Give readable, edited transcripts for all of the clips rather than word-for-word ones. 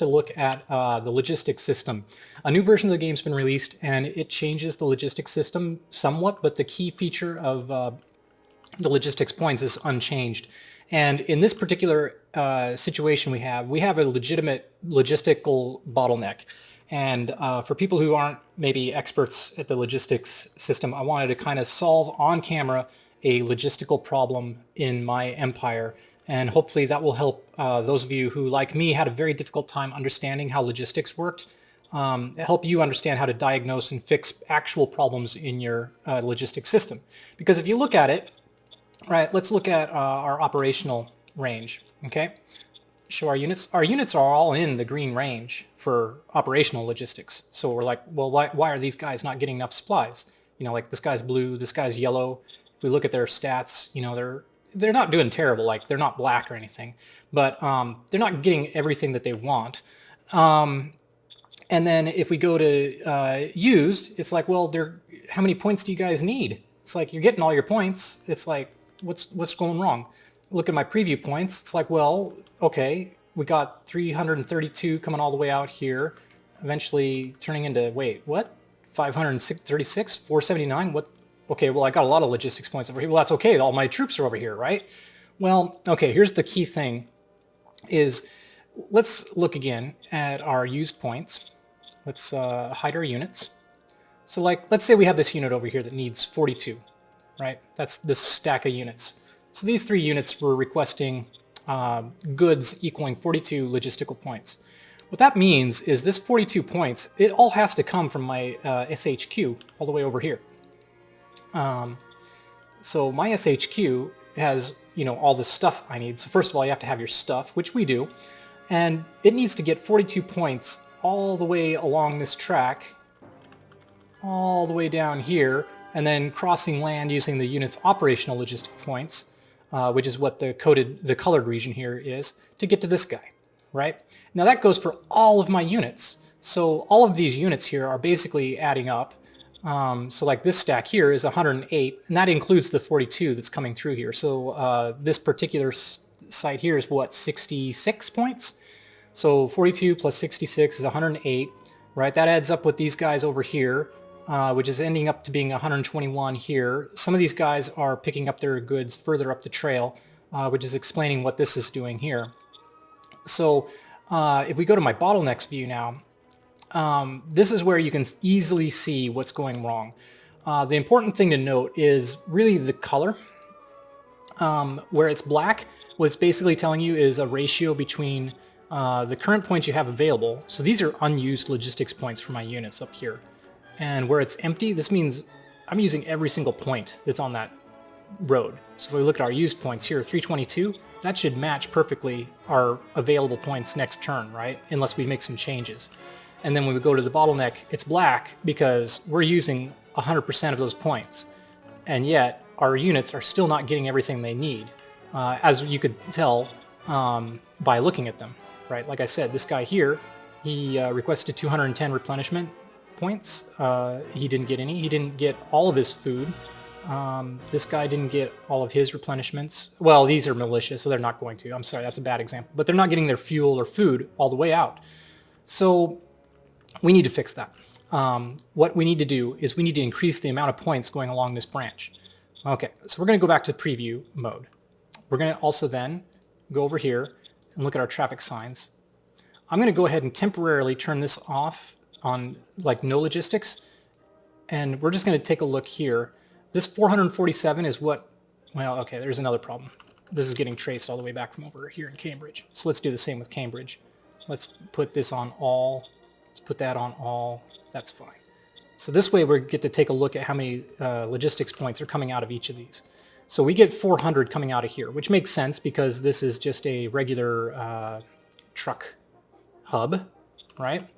to look at the logistics system. A new version of the game's been released and it changes the logistics system somewhat, but the key feature of the logistics points is unchanged. And in this particular situation we have a legitimate logistical bottleneck. And for people who aren't maybe experts at the logistics system, I wanted to kind of solve on camera a logistical problem in my empire. And hopefully that will help those of you who, like me, had a very difficult time understanding how logistics worked, help you understand how to diagnose and fix actual problems in your logistics system. Because if you look at it, right, let's look at our operational range, okay? Show our units. Our units are all in the green range for operational logistics. So we're like, well, why are these guys not getting enough supplies? You know, like this guy's blue, this guy's yellow. If we look at their stats, you know, they're not doing terrible, like they're not black or anything, but they're not getting everything that they want. And then if we go to used, it's like, well, how many points do you guys need? It's like, you're getting all your points. It's like, what's going wrong? Look at my preview points. It's like, well, okay, we got 332 coming all the way out here, eventually turning into, wait, what? 536, 479, what? Okay, well, I got a lot of logistics points over here. Well, that's okay, all my troops are over here, right? Well, okay, here's the key thing is, let's look again at our used points. Let's hide our units. So like, let's say we have this unit over here that needs 42, right? That's this stack of units. So these 3 units were requesting goods equaling 42 logistical points. What that means is this 42 points, it all has to come from my SHQ all the way over here. So my SHQ has, you know, all the stuff I need. So first of all, you have to have your stuff, which we do, and it needs to get 42 points all the way along this track, all the way down here, and then crossing land using the unit's operational logistic points, which is what the colored region here is, to get to this guy, right? Now that goes for all of my units. So all of these units here are basically adding up. So like this stack here is 108, and that includes the 42 that's coming through here. So this particular site here is what, 66 points? So 42 plus 66 is 108, right? That adds up with these guys over here, which is ending up to being 121 here. Some of these guys are picking up their goods further up the trail, which is explaining what this is doing here. So if we go to my bottlenecks view now, this is where you can easily see what's going wrong. The important thing to note is really the color. Where it's black, what it's basically telling you is a ratio between the current points you have available. So these are unused logistics points for my units up here. And where it's empty, this means I'm using every single point that's on that road. So if we look at our used points here, 322, that should match perfectly our available points next turn, right? Unless we make some changes. And then when we go to the bottleneck, it's black because we're using 100% of those points. And yet, our units are still not getting everything they need, as you could tell by looking at them, right? Like I said, this guy here, he requested 210 replenishment points. He didn't get any. He didn't get all of his food. This guy didn't get all of his replenishments. Well, these are militia, so they're not going to. I'm sorry, that's a bad example. But they're not getting their fuel or food all the way out. So we need to fix that. What we need to do is we need to increase the amount of points going along this branch. Okay, so we're going to go back to preview mode. We're going to also then go over here and look at our traffic signs. I'm going to go ahead and temporarily turn this off on like no logistics, and we're just going to take a look here. This 447 is what, well, okay, there's another problem. This is getting traced all the way back from over here in Cambridge. So let's do the same with Cambridge. Let's put this on all. Let's put that on all. That's fine. So this way we get to take a look at how many logistics points are coming out of each of these. So we get 400 coming out of here, which makes sense because this is just a regular truck hub, right?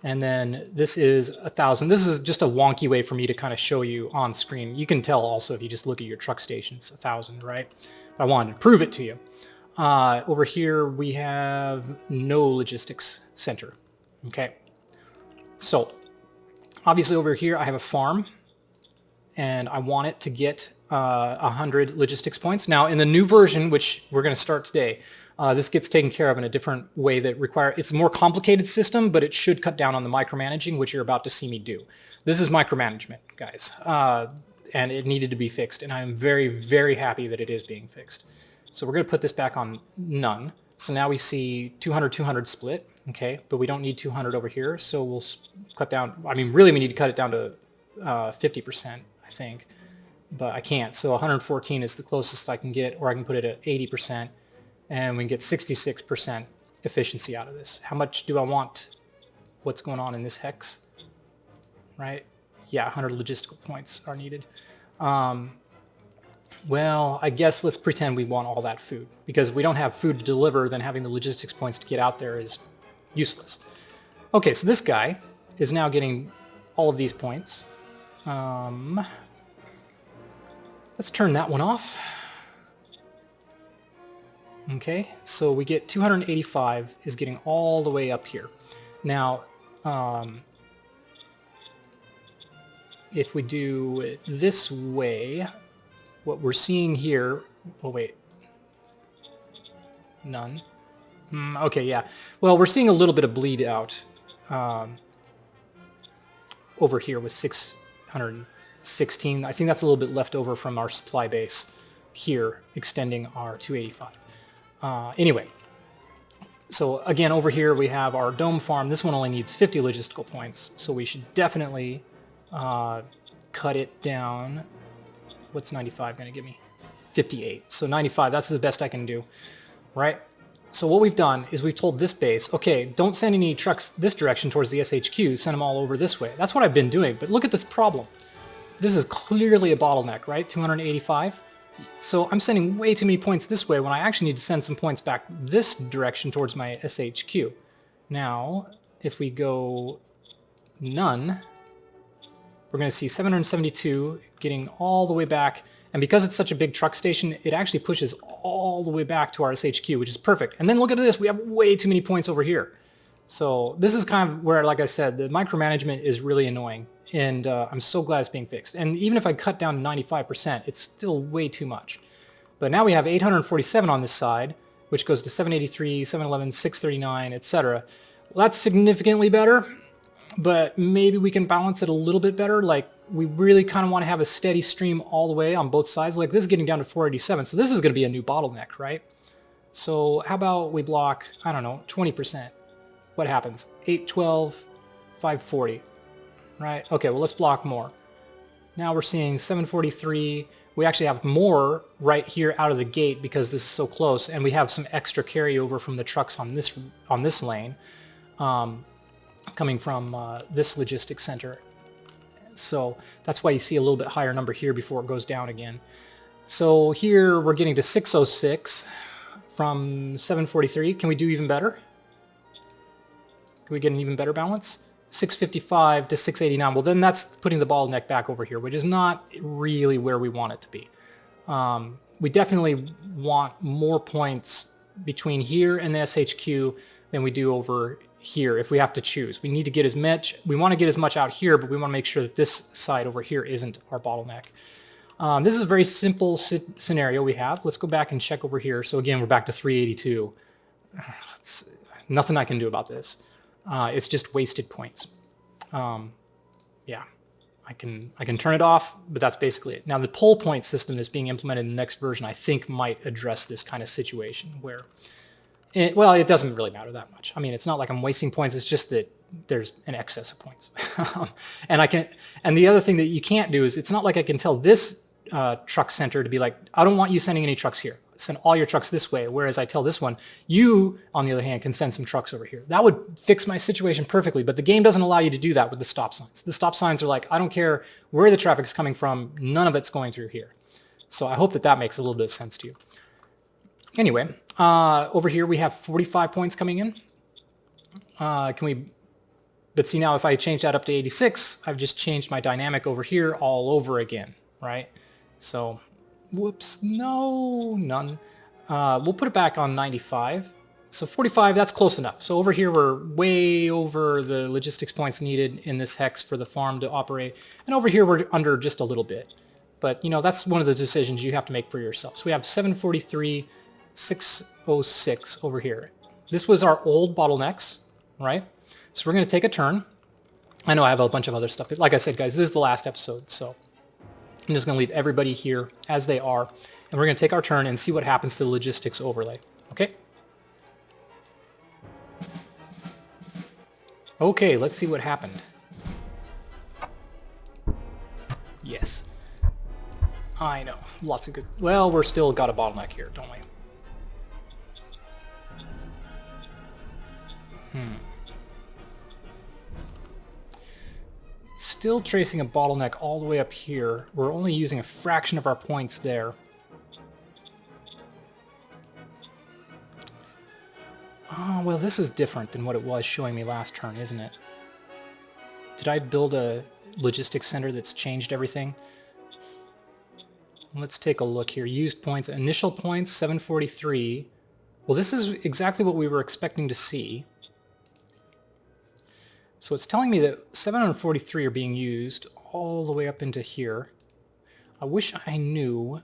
And then this is 1,000. This is just a wonky way for me to kind of show you on screen. You can tell also if you just look at your truck stations, 1,000, right? I wanted to prove it to you. Over here we have no logistics center. Okay, so obviously over here I have a farm, and I want it to get 100 logistics points. Now, in the new version, which we're going to start today, this gets taken care of in a different way that it's a more complicated system, but it should cut down on the micromanaging, which you're about to see me do. This is micromanagement, guys, and it needed to be fixed, and I'm very, very happy that it is being fixed. So we're going to put this back on none. So now we see 200-200 split, okay, but we don't need 200 over here, so we'll cut down. I mean, really, we need to cut it down to 50%, I think, but I can't. So 114 is the closest I can get, or I can put it at 80%, and we can get 66% efficiency out of this. How much do I want? What's going on in this hex? Right? Yeah, 100 logistical points are needed. Well, I guess let's pretend we want all that food, because if we don't have food to deliver, then having the logistics points to get out there is useless. Okay, so this guy is now getting all of these points. Let's turn that one off. Okay, so we get 285 is getting all the way up here. Now, if we do it this way, what we're seeing here, oh wait, none. Okay, yeah. Well, we're seeing a little bit of bleed out over here with 616. I think that's a little bit left over from our supply base here, extending our 285. Anyway, so again, over here we have our dome farm. This one only needs 50 logistical points, so we should definitely cut it down. What's 95 going to give me? 58. So 95, that's the best I can do, right? So what we've done is we've told this base, okay, don't send any trucks this direction towards the SHQ, send them all over this way. That's what I've been doing, but look at this problem. This is clearly a bottleneck, right? 285. So I'm sending way too many points this way when I actually need to send some points back this direction towards my SHQ. Now, if we go none, we're going to see 772 getting all the way back. And because it's such a big truck station, it actually pushes all the way back to our SHQ, which is perfect. And then look at this, we have way too many points over here. So this is kind of where, like I said, the micromanagement is really annoying. And I'm so glad it's being fixed. And even if I cut down to 95%, it's still way too much. But now we have 847 on this side, which goes to 783, 711, 639, etc. Well, that's significantly better, but maybe we can balance it a little bit better. Like, we really kind of want to have a steady stream all the way on both sides. Like, this is getting down to 487, so this is going to be a new bottleneck, right? So how about we block, I don't know, 20%. What happens? 812, 540. Right? Okay, well, let's block more. Now we're seeing 743. We actually have more right here out of the gate because this is so close, and we have some extra carryover from the trucks on this lane coming from this logistics center. So that's why you see a little bit higher number here before it goes down again. So here we're getting to 606 from 743. Can we do even better? Can we get an even better balance? 655 to 689. Well, then that's putting the bottleneck back over here, which is not really where we want it to be. We definitely want more points between here and the SHQ than we do over here if we have to choose. We need to get as much, we want to get as much out here, but we want to make sure that this side over here isn't our bottleneck. This is a very simple scenario we have. Let's go back and check over here. So again, we're back to 382. It's nothing I can do about this. It's just wasted points. Yeah, I can turn it off, but that's basically it. Now the pull point system that's being implemented in the next version, I think, might address this kind of situation where, well, it doesn't really matter that much. I mean, it's not like I'm wasting points. It's just that there's an excess of points. And the other thing that you can't do is, it's not like I can tell this truck center to be like, I don't want you sending any trucks here. Send all your trucks this way, whereas I tell this one, you, on the other hand, can send some trucks over here. That would fix my situation perfectly, but the game doesn't allow you to do that with the stop signs. The stop signs are like, I don't care where the traffic's coming from, none of it's going through here. So I hope that that makes a little bit of sense to you. Anyway, over here we have 45 points coming in. But see now, if I change that up to 86, I've just changed my dynamic over here all over again, right? So, whoops, no, none. We'll put it back on 95. So 45, that's close enough. So over here, we're way over the logistics points needed in this hex for the farm to operate. And over here, we're under just a little bit. But, you know, that's one of the decisions you have to make for yourself. So we have 743, 606 over here. This was our old bottlenecks, right? So we're going to take a turn. I know I have a bunch of other stuff. But like I said, guys, this is the last episode. So I'm just going to leave everybody here as they are. And we're going to take our turn and see what happens to the logistics overlay. Okay? Okay, let's see what happened. Yes. I know. Lots of good... Well, we're still got a bottleneck here, don't we? Still tracing a bottleneck all the way up here. We're only using a fraction of our points there. Oh, well, this is different than what it was showing me last turn, isn't it? Did I build a logistics center that's changed everything? Let's take a look here. Used points, initial points, 743. Well, this is exactly what we were expecting to see. So it's telling me that 743 are being used all the way up into here. I wish I knew...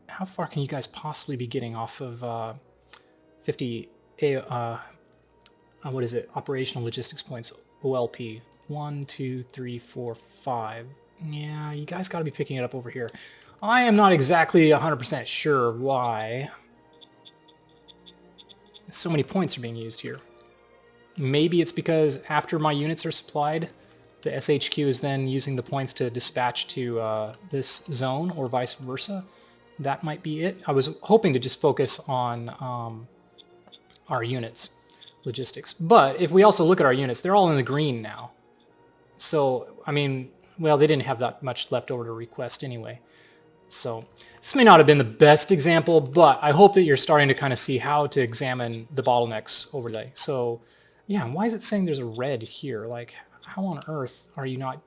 How far can you guys possibly be getting off of 50... what is it? Operational logistics points, OLP. 1, 2, 3, 4, 5. Yeah, you guys got to be picking it up over here. I am not exactly 100% sure why so many points are being used here. Maybe it's because after my units are supplied, the SHQ is then using the points to dispatch to this zone, or vice versa. That might be it. I was hoping to just focus on our units, logistics. But if we also look at our units, they're all in the green now. So, I mean, well, they didn't have that much left over to request anyway. So, this may not have been the best example, but I hope that you're starting to kind of see how to examine the bottlenecks overlay. So, yeah, why is it saying there's a red here? Like, how on earth are you not...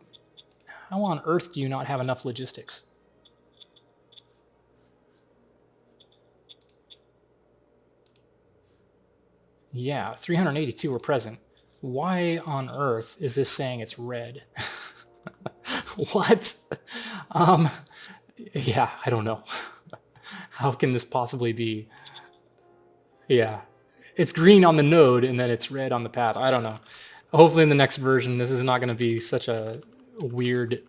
How on earth do you not have enough logistics? Yeah, 382 were present. Why on earth is this saying it's red? What? Yeah, I don't know. How can this possibly be? Yeah, it's green on the node and then it's red on the path. I don't know. Hopefully in the next version this is not going to be such a weird,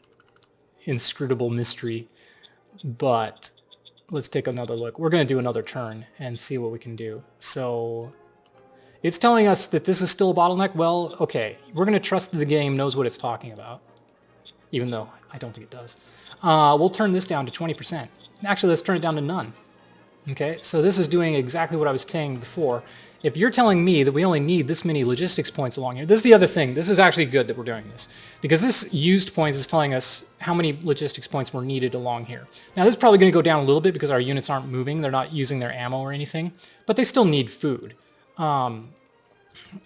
inscrutable mystery. But let's take another look. We're going to do another turn and see what we can do. So... It's telling us that this is still a bottleneck. Well, okay, we're going to trust that the game knows what it's talking about, even though I don't think it does. We'll turn this down to 20%. Actually, let's turn it down to none. Okay, so this is doing exactly what I was saying before. If you're telling me that we only need this many logistics points along here, this is the other thing. This is actually good that we're doing this, because this used points is telling us how many logistics points were needed along here. Now, this is probably going to go down a little bit because our units aren't moving. They're not using their ammo or anything, but they still need food.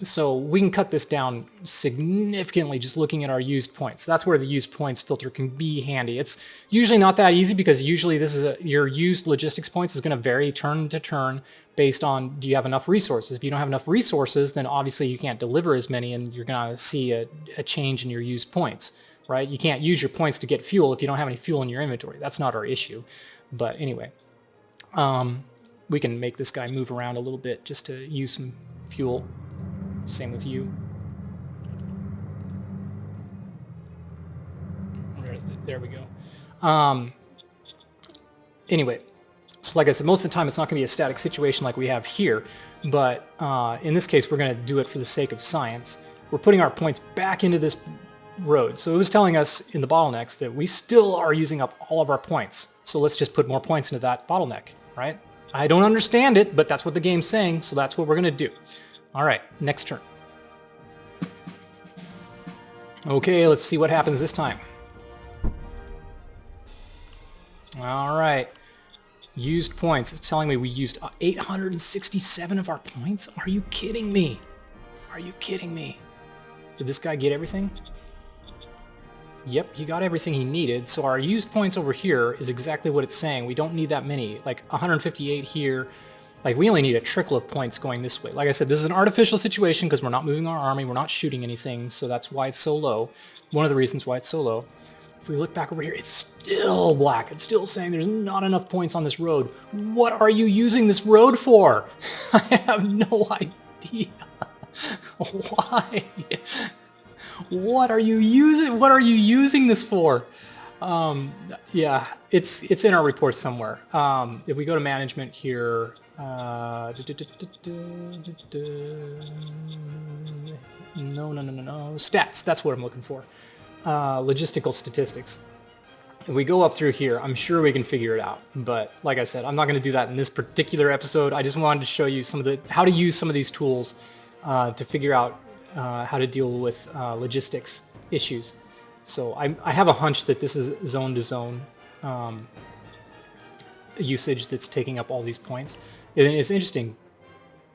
So we can cut this down significantly just looking at our used points. That's where the used points filter can be handy. It's usually not that easy because usually this is your used logistics points is going to vary turn to turn based on do you have enough resources. If you don't have enough resources, then obviously you can't deliver as many and you're going to see a change in your used points, right? You can't use your points to get fuel if you don't have any fuel in your inventory. That's not our issue. But anyway, we can make this guy move around a little bit just to use some fuel. Same with you. There we go. Anyway, so like I said, most of the time it's not going to be a static situation like we have here, but in this case we're going to do it for the sake of science. We're putting our points back into this road. So it was telling us in the bottlenecks that we still are using up all of our points. So let's just put more points into that bottleneck, right? I don't understand it, but that's what the game's saying, so that's what we're going to do. All right, next turn. Okay, let's see what happens this time. All right. Used points. It's telling me we used 867 of our points? Are you kidding me? Are you kidding me? Did this guy get everything? Yep, he got everything he needed. So our used points over here is exactly what it's saying. We don't need that many. Like 158 here. Like, we only need a trickle of points going this way. Like I said, this is an artificial situation because we're not moving our army, we're not shooting anything, so that's why it's so low. One of the reasons why it's so low. If we look back over here, it's still black. It's still saying there's not enough points on this road. What are you using this road for? I have no idea. Why? What are you using? What are you using this for? Yeah, it's in our report somewhere. If we go to management here, no, stats. That's what I'm looking for. Logistical statistics. If we go up through here, I'm sure we can figure it out. But like I said, I'm not going to do that in this particular episode. I just wanted to show you how to use some of these tools to figure out how to deal with logistics issues. So I have a hunch that this is zone-to-zone usage that's taking up all these points. And it's interesting.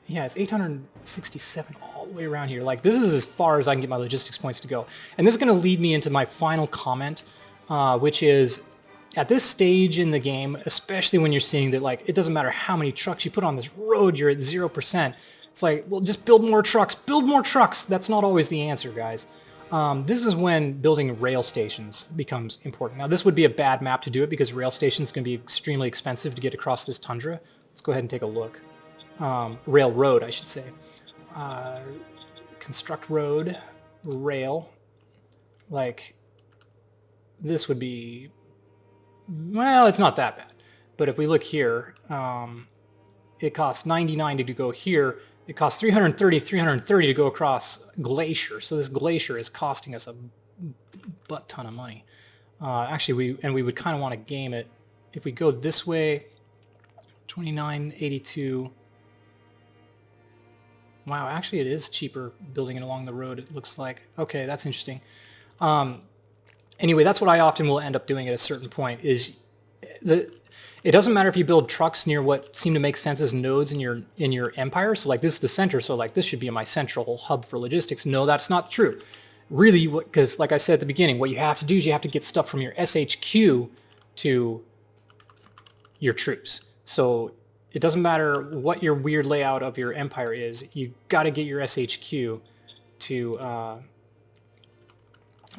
Yeah, it's 867 all the way around here. Like, this is as far as I can get my logistics points to go. And this is going to lead me into my final comment, which is, at this stage in the game, especially when you're seeing that, like, it doesn't matter how many trucks you put on this road, you're at 0%. It's like, well, just build more trucks. Build more trucks. That's not always the answer, guys. This is when building rail stations becomes important. Now, this would be a bad map to do it because rail stations can be extremely expensive to get across this tundra. Let's go ahead and take a look. Railroad, I should say. Construct road, rail. Like, this would be, well, it's not that bad. But if we look here, it costs 99 to go here. It costs 330 to go across Glacier. So this Glacier is costing us a butt ton of money. Actually, we would kind of want to game it. If we go this way, 29.82. Wow, actually it is cheaper building it along the road, it looks like. Okay, that's interesting. Anyway, that's what I often will end up doing at a certain point, is it doesn't matter if you build trucks near what seem to make sense as nodes in your empire. So like, this is the center, so like this should be my central hub for logistics. No, that's not true. Really, because like I said at the beginning, what you have to do is you have to get stuff from your SHQ to your troops. So it doesn't matter what your weird layout of your empire is, you got to get your SHQ to,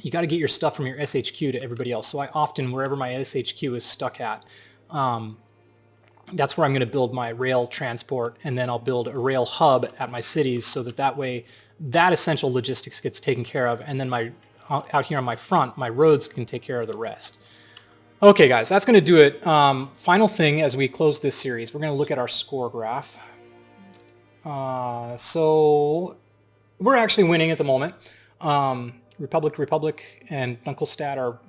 you got to get your stuff from your SHQ to everybody else. So I often, wherever my SHQ is stuck at, that's where I'm going to build my rail transport, and then I'll build a rail hub at my cities so that way that essential logistics gets taken care of, and then out here on my front, my roads can take care of the rest. Okay, guys, that's going to do it. Final thing as we close this series, we're going to look at our score graph. So we're actually winning at the moment. Republic, and Dunkelstadt are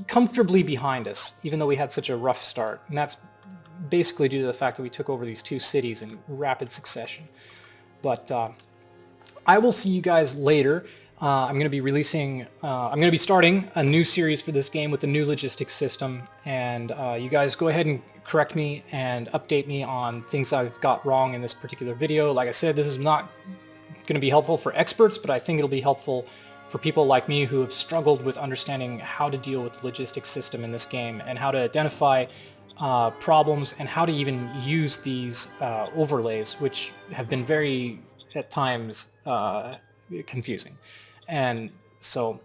comfortably behind us, even though we had such a rough start. And that's basically due to the fact that we took over these two cities in rapid succession. But I will see you guys later. I'm going to be starting a new series for this game with a new logistics system, and you guys go ahead and correct me and update me on things I've got wrong in this particular video. Like I said, this is not going to be helpful for experts, but I think it'll be helpful for people like me who have struggled with understanding how to deal with the logistics system in this game and how to identify problems and how to even use these overlays, which have been very, at times, confusing. And so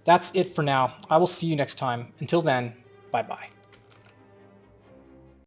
that's it for now. I will see you next time. Until then, bye-bye.